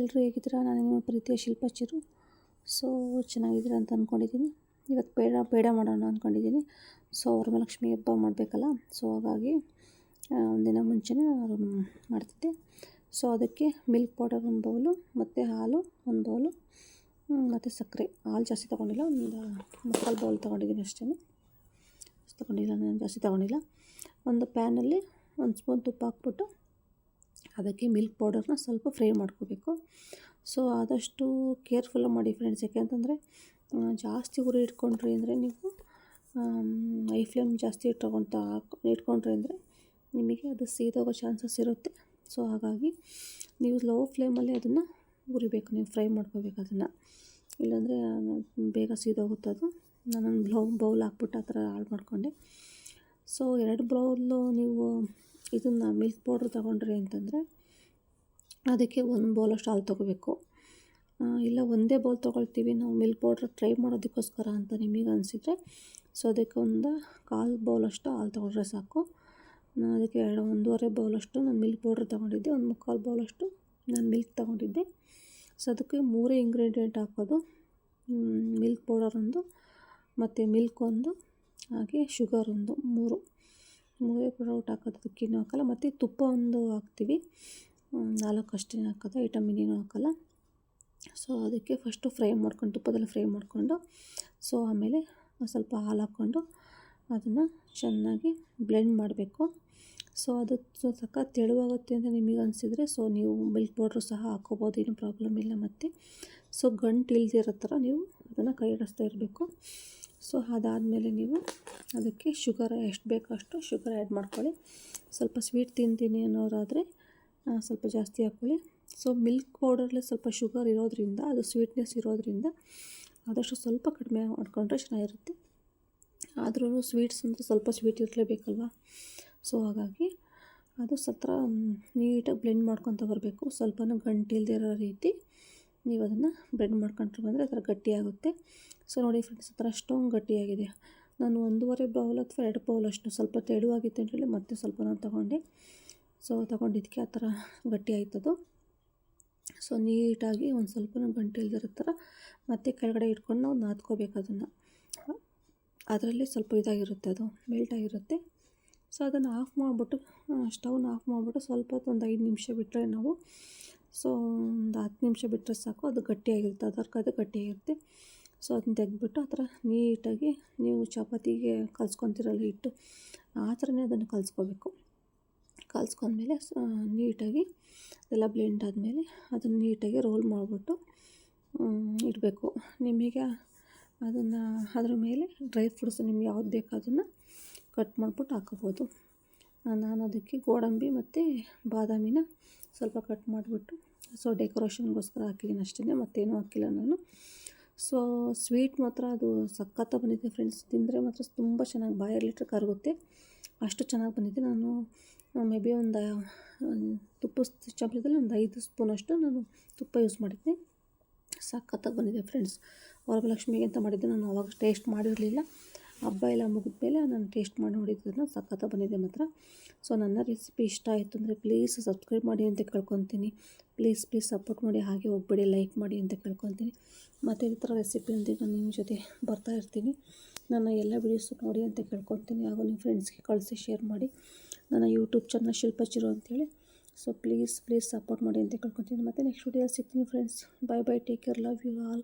ಎಲ್ಲರೂ ಹೇಗಿದ್ದೀರಾ? ನಾನು ನಿಮ್ಮ ಪ್ರೀತಿಯ ಶಿಲ್ಪಚಿರು. ಸೊ ಚೆನ್ನಾಗಿದ್ದೀರಾ ಅಂತ ಅಂದ್ಕೊಂಡಿದ್ದೀನಿ. ಇವತ್ತು ಪೇಡ ಮಾಡೋಣ ಅಂದ್ಕೊಂಡಿದ್ದೀನಿ. ಸೊ ವರಮಹಾಲಕ್ಷ್ಮಿ ಹಬ್ಬ ಮಾಡಬೇಕಲ್ಲ, ಸೊ ಹಾಗಾಗಿ ಒಂದಿನ ಮುಂಚೆನೇ ಮಾಡ್ತಿದ್ದೆ. ಸೊ ಅದಕ್ಕೆ ಮಿಲ್ಕ್ ಪೌಡರ್ 1 ಬೌಲು ಮತ್ತು ಹಾಲು 1 ಬೌಲು ಮತ್ತು ಸಕ್ಕರೆ. ಹಾಲು ಜಾಸ್ತಿ ತೊಗೊಂಡಿಲ್ಲ, ಒಂದು 3/4 ಬೌಲ್ ತೊಗೊಂಡಿದ್ದೀನಿ ಅಷ್ಟೇ. ನಾನು ಜಾಸ್ತಿ ತೊಗೊಂಡಿಲ್ಲ. ಒಂದು ಪ್ಯಾನಲ್ಲಿ 1 ಸ್ಪೂನ್ ತುಪ್ಪ ಹಾಕ್ಬಿಟ್ಟು ಅದಕ್ಕೆ ಮಿಲ್ಕ್ ಪೌಡರ್ನ ಸ್ವಲ್ಪ ಫ್ರೈ ಮಾಡ್ಕೋಬೇಕು. ಸೊ ಆದಷ್ಟು ಕೇರ್ಫುಲ್ಲಾಗಿ ಮಾಡಿ ಫ್ರೆಂಡ್ಸ್, ಯಾಕೆಂತಂದರೆ ಜಾಸ್ತಿ ಉರಿ ಇಟ್ಕೊಂಡ್ರಿ ಅಂದರೆ ನೀವು ಐ ಫ್ಲೇಮ್ ಜಾಸ್ತಿ ಇಟ್ಕೊಂಡ್ರಿ ಅಂದರೆ ನಿಮಗೆ ಅದು ಸೀದೋಗೋ ಚಾನ್ಸಸ್ ಇರುತ್ತೆ. ಸೊ ಹಾಗಾಗಿ ನೀವು ಲೋ ಫ್ಲೇಮಲ್ಲಿ ಅದನ್ನು ಉರಿಬೇಕು, ನೀವು ಫ್ರೈ ಮಾಡ್ಕೋಬೇಕು ಅದನ್ನು, ಇಲ್ಲಾಂದರೆ ಬೇಗ ಸೀದೋಗುತ್ತೆ ಅದು. ನಾನೊಂದು ಬೌಲ್ ಹಾಕ್ಬಿಟ್ಟು ಆ ಥರ ಹಾಳು ಮಾಡಿಕೊಂಡೆ. ಸೊ 2 ಬೌಲು ನೀವು ಇದನ್ನು ಮಿಲ್ಕ್ ಪೌಡ್ರ್ ತೊಗೊಂಡ್ರಿ ಅಂತಂದರೆ ಅದಕ್ಕೆ 1 ಬೌಲಷ್ಟು ಹಾಲು ತೊಗೋಬೇಕು. ಇಲ್ಲ ಒಂದೇ ಬೌಲ್ ತೊಗೊಳ್ತೀವಿ ನಾವು ಮಿಲ್ಕ್ ಪೌಡ್ರ್ ಟ್ರೈ ಮಾಡೋದಕ್ಕೋಸ್ಕರ ಅಂತ ನಿಮಗೆ ಅನಿಸಿದರೆ, ಸೊ ಅದಕ್ಕೆ 1/4 ಬೌಲಷ್ಟು ಹಾಲು ತೊಗೊಂಡ್ರೆ ಸಾಕು. ನಾನು ಅದಕ್ಕೆ 1.5 ಬೌಲಷ್ಟು ನಾನು ಮಿಲ್ಕ್ ಪೌಡ್ರ್ ತೊಗೊಂಡಿದ್ದೆ, 1/4 ಬೌಲಷ್ಟು ನಾನು ಮಿಲ್ಕ್ ತೊಗೊಂಡಿದ್ದೆ. ಸೊ ಅದಕ್ಕೆ 3 ಇಂಗ್ರೀಡಿಯೆಂಟ್ ಹಾಕೋದು, ಮಿಲ್ಕ್ ಪೌಡರ್ 1 ಮತ್ತು ಮಿಲ್ಕ್ 1 ಹಾಗೆ ಶುಗರ್ 1, 3 ಪ್ರಾಡಕ್ಟ್ ಹಾಕೋದು. ಅದಕ್ಕೇನು ಹಾಕೋಲ್ಲ. ಮತ್ತು ತುಪ್ಪ 1 ಹಾಕ್ತೀವಿ, 4 ಅಷ್ಟೇ ಹಾಕೋದು, ಐಟಮ್ ಇನ್ನೇನು ಹಾಕೋಲ್ಲ. ಸೊ ಅದಕ್ಕೆ ಫಸ್ಟು ತುಪ್ಪದಲ್ಲಿ ಫ್ರೈ ಮಾಡಿಕೊಂಡು, ಸೊ ಆಮೇಲೆ ಸ್ವಲ್ಪ ಹಾಲು ಹಾಕ್ಕೊಂಡು ಅದನ್ನು ಚೆನ್ನಾಗಿ ಬ್ಲೆಂಡ್ ಮಾಡಬೇಕು. ಸೊ ಅದು ಸಖತ್ ತೆಳುವಾಗುತ್ತೆ ಅಂತ ನಿಮಗೆ ಅನಿಸಿದರೆ ಸೊ ನೀವು ಮಿಲ್ಕ್ ಪೌಡ್ರು ಸಹ ಹಾಕ್ಕೋಬೋದು, ಏನೂ ಪ್ರಾಬ್ಲಮ್ ಇಲ್ಲ. ಮತ್ತು ಸೊ ಗಂಟು ಇಲ್ದಿರೋ ಥರ ನೀವು ಅದನ್ನು ಕೈ ಆಡಿಸ್ತಾ ಇರಬೇಕು. ಸೊ ಅದಾದಮೇಲೆ ನೀವು ಅದಕ್ಕೆ ಶುಗರ್ ಎಷ್ಟು ಬೇಕೋ ಅಷ್ಟು ಶುಗರ್ ಆ್ಯಡ್ ಮಾಡ್ಕೊಳ್ಳಿ. ಸ್ವಲ್ಪ ಸ್ವೀಟ್ ತಿಂತೀನಿ ಅನ್ನೋರಾದರೆ ಸ್ವಲ್ಪ ಜಾಸ್ತಿ ಹಾಕ್ಕೊಳ್ಳಿ. ಸೊ ಮಿಲ್ಕ್ ಪೌಡರಲ್ಲಿ ಸ್ವಲ್ಪ ಶುಗರ್ ಇರೋದ್ರಿಂದ, ಅದು ಸ್ವೀಟ್ನೆಸ್ ಇರೋದ್ರಿಂದ ಆದಷ್ಟು ಸ್ವಲ್ಪ ಕಡಿಮೆ ಮಾಡಿಕೊಂಡ್ರೆ ಚೆನ್ನಾಗಿರುತ್ತೆ. ಆದ್ರೂ ಸ್ವೀಟ್ಸ್ ಅಂದರೆ ಸ್ವಲ್ಪ ಸ್ವೀಟ್ ಇರಲೇಬೇಕಲ್ವ. ಸೊ ಹಾಗಾಗಿ ಅದು ನೀಟಾಗಿ ಬ್ಲೆಂಡ್ ಮಾಡ್ಕೊತ ಬರಬೇಕು. ಸ್ವಲ್ಪನೂ ಗಂಟು ಇಲ್ಲದೆ ಇರೋ ರೀತಿ ನೀವು ಅದನ್ನು ಬ್ಲೆಂಡ್ ಮಾಡ್ಕೊಂಡ್ರೆ ಬಂದರೆ ಆ ಥರ ಗಟ್ಟಿಯಾಗುತ್ತೆ. ಸೊ ನೋಡಿ ಫ್ರೆಂಡ್ಸ್, ಆ ಥರ ಅಷ್ಟೊಂದು ಗಟ್ಟಿಯಾಗಿದೆ. ನಾನು 1.5 ಬೌಲ್ ಅಥವಾ 2 ಬೌಲಷ್ಟು ಸ್ವಲ್ಪ ತೆಳುವಾಗಿತ್ತು ಅಂತೇಳಿ ಮತ್ತೆ ಸ್ವಲ್ಪ ನಾನು ತೊಗೊಂಡೆ. ಸೊ ತೊಗೊಂಡಿದ್ದಕ್ಕೆ ಆ ಥರ ಗಟ್ಟಿ ಆಯ್ತದು. ಸೊ ನೀಟಾಗಿ ಒಂದು ಸ್ವಲ್ಪನೂ ಗಂಟು ಇಲ್ದಿರೋ ಥರ ಮತ್ತೆ ಕೆಳಗಡೆ ಇಟ್ಕೊಂಡು ನಾವು ನಾದ್ಕೋಬೇಕು ಅದನ್ನು. ಅದರಲ್ಲಿ ಸ್ವಲ್ಪ ಇದಾಗಿರುತ್ತೆ, ಅದು ಮೆಲ್ಟ್ ಆಗಿರುತ್ತೆ. ಸೊ ಅದನ್ನು ಸ್ಟವ್ನ ಆಫ್ ಮಾಡಿಬಿಟ್ಟು ಸ್ವಲ್ಪ ಹೊತ್ತು ಒಂದು 5 ನಿಮಿಷ ಬಿಟ್ಟರೆ ನಾವು, ಸೊ ಒಂದು 10 ನಿಮಿಷ ಬಿಟ್ಟರೆ ಸಾಕು, ಅದು ಗಟ್ಟಿಯಾಗಿರುತ್ತೆ, ಅದು ಗಟ್ಟಿಯಾಗಿರುತ್ತೆ. ಸೊ ಅದನ್ನ ತೆಗೆದ್ಬಿಟ್ಟು ಆ ಥರ ನೀಟಾಗಿ ನೀವು ಚಪಾತಿಗೆ ಕಲಿಸ್ಕೊತಿರಲ್ಲ ಹಿಟ್ಟು, ಆ ಥರನೇ ಅದನ್ನು ಕಲಿಸ್ಕೊಂಡ್ಮೇಲೆ ನೀಟಾಗಿ ಎಲ್ಲ ಬ್ಲೆಂಡ್ ಆದಮೇಲೆ ಅದನ್ನು ನೀಟಾಗಿ ರೋಲ್ ಮಾಡಿಬಿಟ್ಟು ಇಡಬೇಕು. ನಿಮಗೆ ಅದನ್ನು ಅದ್ರ ಮೇಲೆ ಡ್ರೈ ಫ್ರೂಟ್ಸ್ ನಿಮ್ಗೆ ಯಾವ್ದು ಬೇಕು ಅದನ್ನು ಕಟ್ ಮಾಡಿಬಿಟ್ಟು ಹಾಕೋಬೋದು. ನಾನು ಅದಕ್ಕೆ ಗೋಡಂಬಿ ಮತ್ತು ಬಾದಾಮಿನ ಸ್ವಲ್ಪ ಕಟ್ ಮಾಡಿಬಿಟ್ಟು ಸೊ ಡೆಕೋರೇಷನ್ಗೋಸ್ಕರ ಹಾಕಿದ್ದೀನಿ ಅಷ್ಟೇ, ಮತ್ತೇನೂ ಹಾಕಿಲ್ಲ ನಾನು. ಸೊ ಸ್ವೀಟ್ ಮಾತ್ರ ಅದು ಸಖತ್ತಾಗಿ ಬಂದಿದೆ ಫ್ರೆಂಡ್ಸ್, ತಿಂದರೆ ಮಾತ್ರ ತುಂಬ ಚೆನ್ನಾಗಿ ಬಾಯಲ್ಲಿಟ್ಟರೆ ಕರಗುತ್ತೆ, ಅಷ್ಟು ಚೆನ್ನಾಗಿ ಬಂದಿದೆ. ನಾನು ಮೇ ಬಿ ಒಂದು ತುಪ್ಪದ ಚಮಚದಲ್ಲಿ ಒಂದು 5 ಸ್ಪೂನಷ್ಟು ನಾನು ತುಪ್ಪ ಯೂಸ್ ಮಾಡಿದ್ದೆ. ಸಖತ್ತಾಗಿ ಬಂದಿದೆ ಫ್ರೆಂಡ್ಸ್. ವರಮಹಾಲಕ್ಷ್ಮಿಗೆ ಅಂತ ಮಾಡಿದ್ದೆ, ನಾನು ಅವಾಗ ಟೇಸ್ಟ್ ಮಾಡಿರಲಿಲ್ಲ. ಹಬ್ಬ ಎಲ್ಲ ಮುಗಿದ್ಮೇಲೆ ನಾನು ಟೇಸ್ಟ್ ಮಾಡಿ ನೋಡಿದ್ದನ್ನು ಸಖತ್ತಾಗಿ ಬಂದಿದೆ ಮಾತ್ರ. ಸೊ ನನ್ನ ರೆಸಿಪಿ ಇಷ್ಟ ಆಯಿತು ಅಂದರೆ ಪ್ಲೀಸ್ ಸಬ್ಸ್ಕ್ರೈಬ್ ಮಾಡಿ ಅಂತ ಕೇಳ್ಕೊತೀನಿ. ಪ್ಲೀಸ್ ಸಪೋರ್ಟ್ ಮಾಡಿ, ಹಾಗೆ ಹೋಗ್ಬೇಡಿ ಲೈಕ್ ಮಾಡಿ ಅಂತ ಕೇಳ್ಕೊತೀನಿ. ಮತ್ತು ಈ ಥರ ರೆಸಿಪಿಯೊಂದಿಗೆ ನಾನು ನಿಮ್ಮ ಜೊತೆ ಬರ್ತಾ ಇರ್ತೀನಿ. ನನ್ನ ಎಲ್ಲ ವೀಡಿಯೋಸು ನೋಡಿ ಅಂತ ಕೇಳ್ಕೊತೀನಿ. ಹಾಗೂ ನಿಮ್ಮ ಫ್ರೆಂಡ್ಸ್ಗೆ ಕಳಿಸಿ ಶೇರ್ ಮಾಡಿ. ನನ್ನ ಯೂಟ್ಯೂಬ್ ಚಾನಲ್ ಶಿಲ್ಪಚಿರು ಅಂತೇಳಿ. ಸೊ ಪ್ಲೀಸ್ ಸಪೋರ್ಟ್ ಮಾಡಿ ಅಂತ ಕೇಳ್ಕೊತೀನಿ. ಮತ್ತು ನೆಕ್ಸ್ಟ್ ವೀಡಿಯೋದಲ್ಲಿ ಸಿಗ್ತೀನಿ friends. Bye take care, love you all.